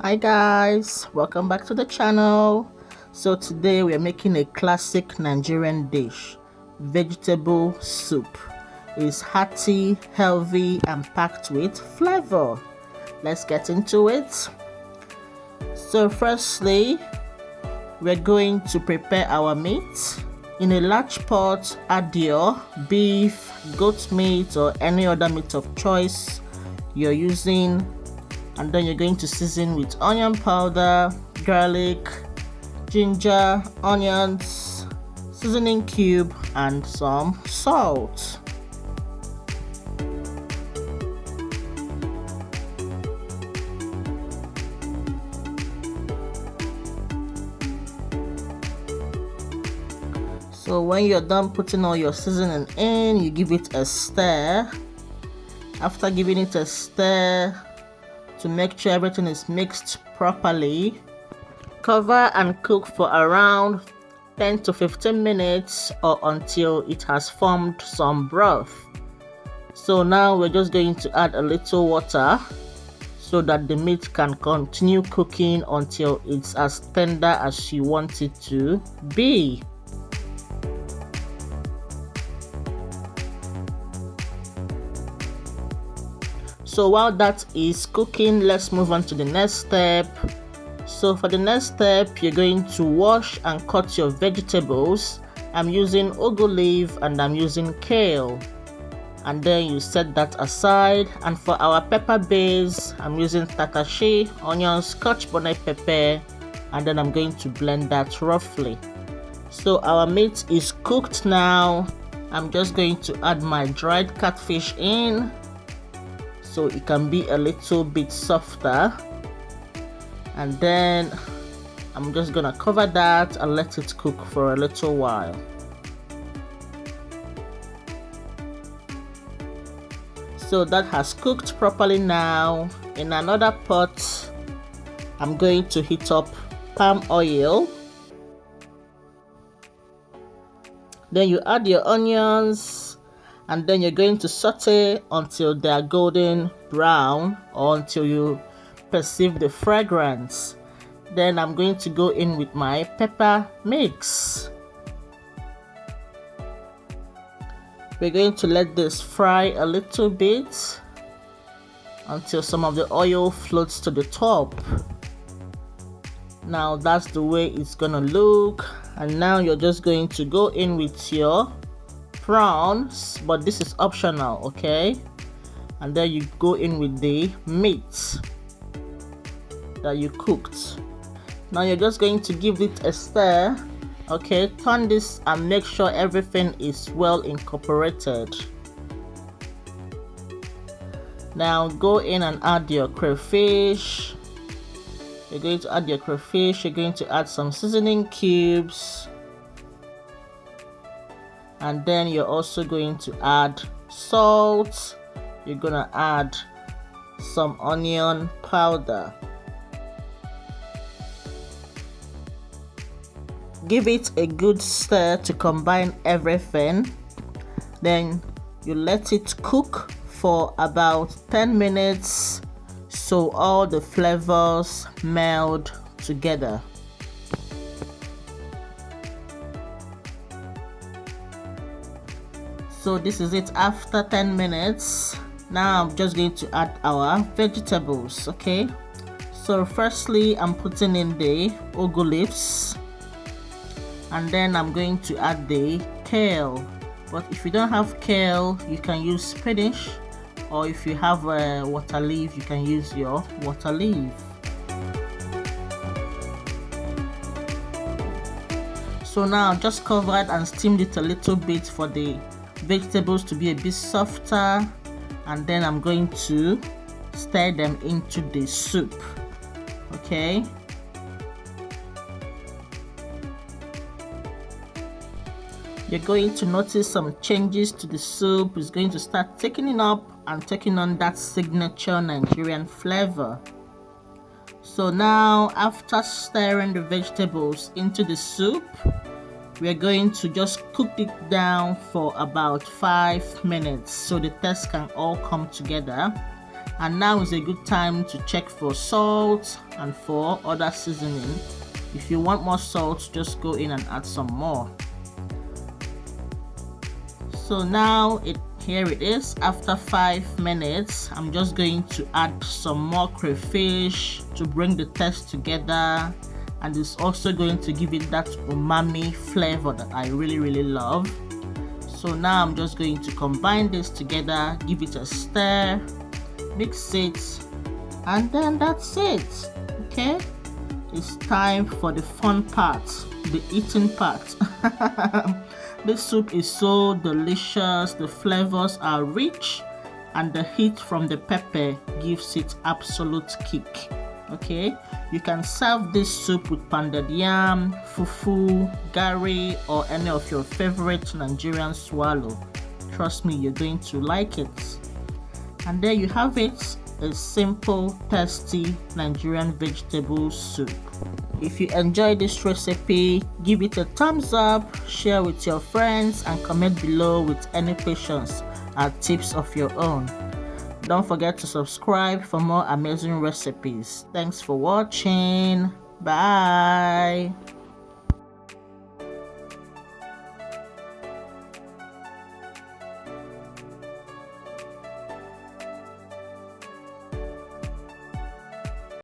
Hi guys, welcome back to the channel. So today we are making a classic Nigerian dish, vegetable soup. It's hearty, healthy and packed with flavor. Let's get into it. So firstly, we're going to prepare our meat. In a large pot, add your beef, goat meat or any other meat of choice you're using, and then you're going to season with onion powder, garlic, ginger, onions, seasoning cube and some salt. So when you're done putting all your seasoning in, you give it a stir. After giving it a stir to make sure everything is mixed properly, cover and cook for around 10 to 15 minutes or until it has formed some broth. So now we're just going to add a little water so that the meat can continue cooking until it's as tender as you want it to be. So while that is cooking, let's move on to the next step. So for the next step, you're going to wash and cut your vegetables. I'm using ugu leaf and I'm using kale. And then you set that aside. And for our pepper base, I'm using tatashi, onions, scotch bonnet pepper, and then I'm going to blend that roughly. So our meat is cooked now. I'm just going to add my dried catfish in so it can be a little bit softer, and then I'm just gonna cover that and let it cook for a little while. So that has cooked properly now. In another pot, I'm going to heat up palm oil. Then you add your onions, and then you're going to saute until they are golden brown or until you perceive the fragrance. Then I'm going to go in with my pepper mix. We're going to let this fry a little bit until some of the oil floats to the top. Now that's the way it's gonna look. And now you're just going to go in with your prawns, but this is optional, okay? And then you go in with the meat that you cooked. Now you're just going to give it a stir, okay? Turn this and make sure everything is well incorporated. Now go in and add your crayfish. You're going to add your crayfish. You're going to add some seasoning cubes, and then you're also going to add salt. You're gonna add some onion powder. Give it a good stir to combine everything. Then you let it cook for about 10 minutes so all the flavors meld together. So this is it after 10 minutes. Now I'm just going to add our vegetables, okay? So firstly, I'm putting in the ugu leaves, and then I'm going to add the kale. But if you don't have kale, you can use spinach, or if you have a water leaf, you can use your water leaf. So now I've just covered and steamed it a little bit for the vegetables to be a bit softer, and then I'm going to stir them into the soup, okay? You're going to notice some changes to the soup. It's going to start thickening up and taking on that signature Nigerian flavor. So now, after stirring the vegetables into the soup, we're going to just cook it down for about 5 minutes so the taste can all come together. And now is a good time to check for salt and for other seasoning. If you want more salt, just go in and add some more. So now here it is. After 5 minutes, I'm just going to add some more crayfish to bring the taste together, and it's also going to give it that umami flavor that I really love. So now I'm just going to combine this together, give it a stir, mix it, and then that's it. Okay, it's time for the fun part, the eating part. This soup is so delicious, the flavors are rich, and the heat from the pepper gives it absolute kick. Okay, you can serve this soup with pounded yam, fufu, gari, or any of your favorite Nigerian swallow. Trust me, you're going to like it. And there you have it, a simple, tasty Nigerian vegetable soup. If you enjoyed this recipe, give it a thumbs up, share with your friends, and comment below with any questions or tips of your own. Don't forget to subscribe for more amazing recipes. Thanks for watching. Bye.